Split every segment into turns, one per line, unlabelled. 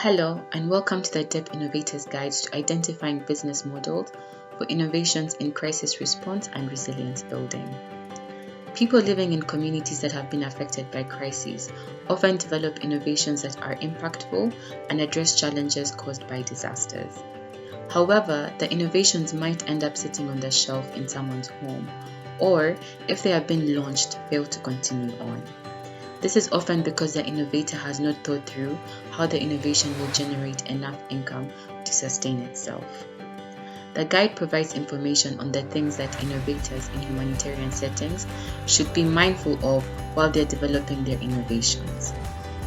Hello, and welcome to the DEP Innovators Guide to Identifying Business Models for Innovations in Crisis Response and Resilience Building. People living in communities that have been affected by crises often develop innovations that are impactful and address challenges caused by disasters. However, the innovations might end up sitting on the shelf in someone's home, or if they have been launched, fail to continue on. This is often because the innovator has not thought through how the innovation will generate enough income to sustain itself. The guide provides information on the things that innovators in humanitarian settings should be mindful of while they're developing their innovations.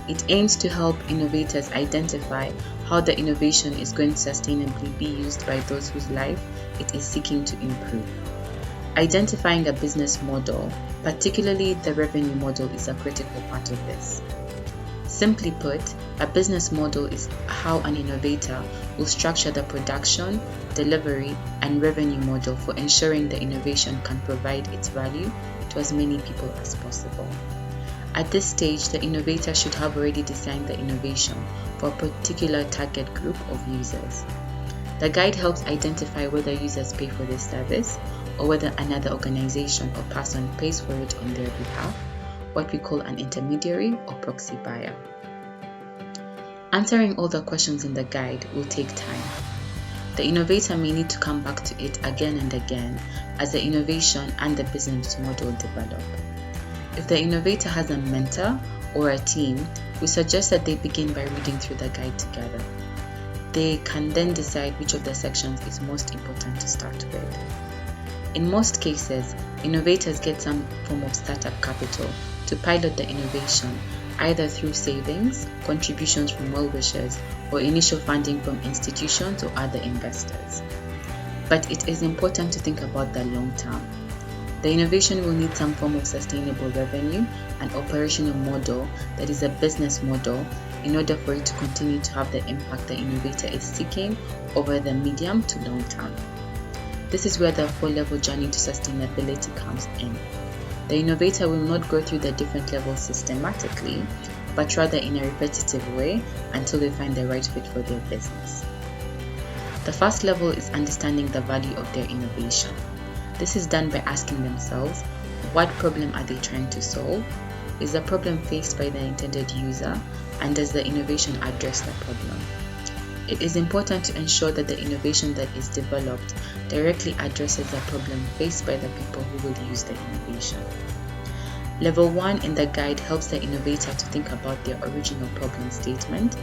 It aims to help innovators identify how the innovation is going to sustainably be used by those whose life it is seeking to improve. Identifying a business model, particularly the revenue model, is a critical part of this. Simply put, a business model is how an innovator will structure the production, delivery, and revenue model for ensuring the innovation can provide its value to as many people as possible. At this stage, the innovator should have already designed the innovation for a particular target group of users. The guide helps identify whether users pay for this service or whether another organization or person pays for it on their behalf, what we call an intermediary or proxy buyer. Answering all the questions in the guide will take time. The innovator may need to come back to it again and again as the innovation and the business model develop. If the innovator has a mentor or a team, we suggest that they begin by reading through the guide together. They can then decide which of the sections is most important to start with. In most cases, innovators get some form of startup capital to pilot the innovation, either through savings, contributions from well-wishers, or initial funding from institutions or other investors. But it is important to think about the long term. The innovation will need some form of sustainable revenue and operational model that is a business model in order for it to continue to have the impact the innovator is seeking over the medium to long term. This is where the 4-level journey to sustainability comes in. The innovator will not go through the different levels systematically, but rather in a repetitive way until they find the right fit for their business. The first level is understanding the value of their innovation. This is done by asking themselves, what problem are they trying to solve? Is the problem faced by the intended user? And does the innovation address the problem? It is important to ensure that the innovation that is developed directly addresses the problem faced by the people who will use the innovation. Level 1 in the guide helps the innovator to think about their original problem statement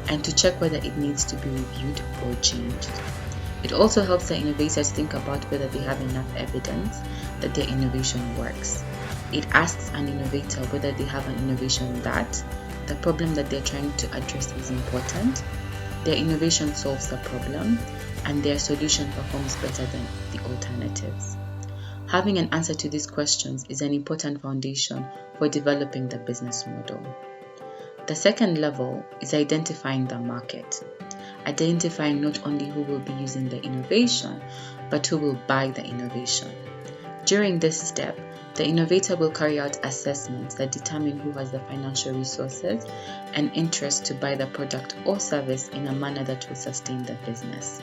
and to check whether it needs to be reviewed or changed. It also helps the innovator to think about whether they have enough evidence that their innovation works. It asks an innovator whether they have an innovation that the problem that they're trying to address is important, their innovation solves the problem, and their solution performs better than the alternatives. Having an answer to these questions is an important foundation for developing the business model. The second level is identifying the market. Identifying not only who will be using the innovation, but who will buy the innovation. During this step, the innovator will carry out assessments that determine who has the financial resources and interest to buy the product or service in a manner that will sustain the business.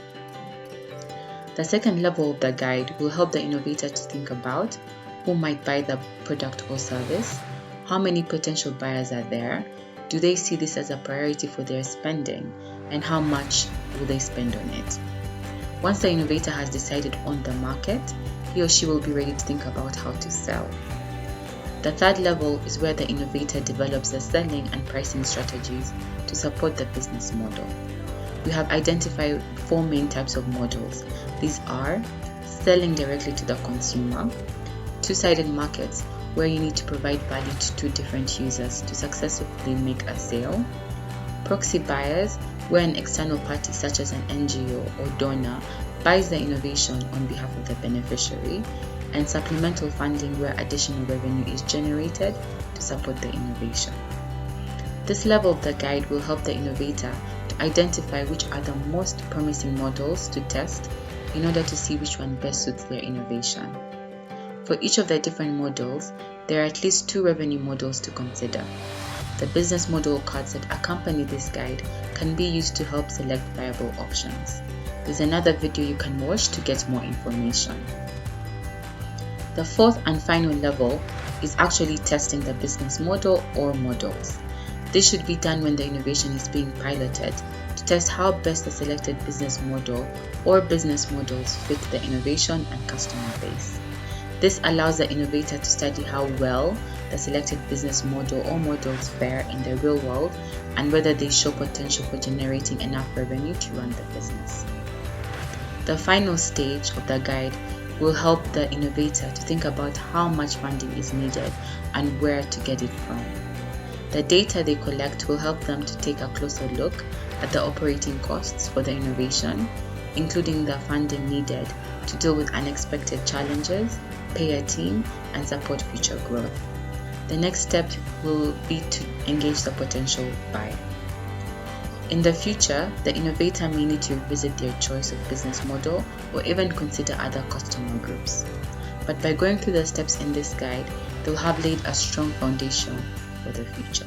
The second level of the guide will help the innovator to think about who might buy the product or service, how many potential buyers are there, do they see this as a priority for their spending, and how much will they spend on it. Once the innovator has decided on the market, he or she will be ready to think about how to sell. The third level is where the innovator develops the selling and pricing strategies to support the business model. We have identified 4 main types of models. These are selling directly to the consumer, two-sided markets where you need to provide value to 2 different users to successfully make a sale, proxy buyers where an external party such as an NGO or donor buys the innovation on behalf of the beneficiary, and supplemental funding where additional revenue is generated to support the innovation. This level of the guide will help the innovator to identify which are the most promising models to test in order to see which one best suits their innovation. For each of the different models, there are at least 2 revenue models to consider. The business model cards that accompany this guide can be used to help select viable options. There's another video you can watch to get more information. The fourth and final level is actually testing the business model or models. This should be done when the innovation is being piloted to test how best the selected business model or business models fit the innovation and customer base. This allows the innovator to study how well the selected business model or models fare in the real world and whether they show potential for generating enough revenue to run the business. The final stage of the guide will help the innovator to think about how much funding is needed and where to get it from. The data they collect will help them to take a closer look at the operating costs for the innovation, including the funding needed to deal with unexpected challenges, pay a team, and support future growth. The next step will be to engage the potential buyer. In the future, the innovator may need to revisit their choice of business model or even consider other customer groups. But by going through the steps in this guide, they'll have laid a strong foundation for the future.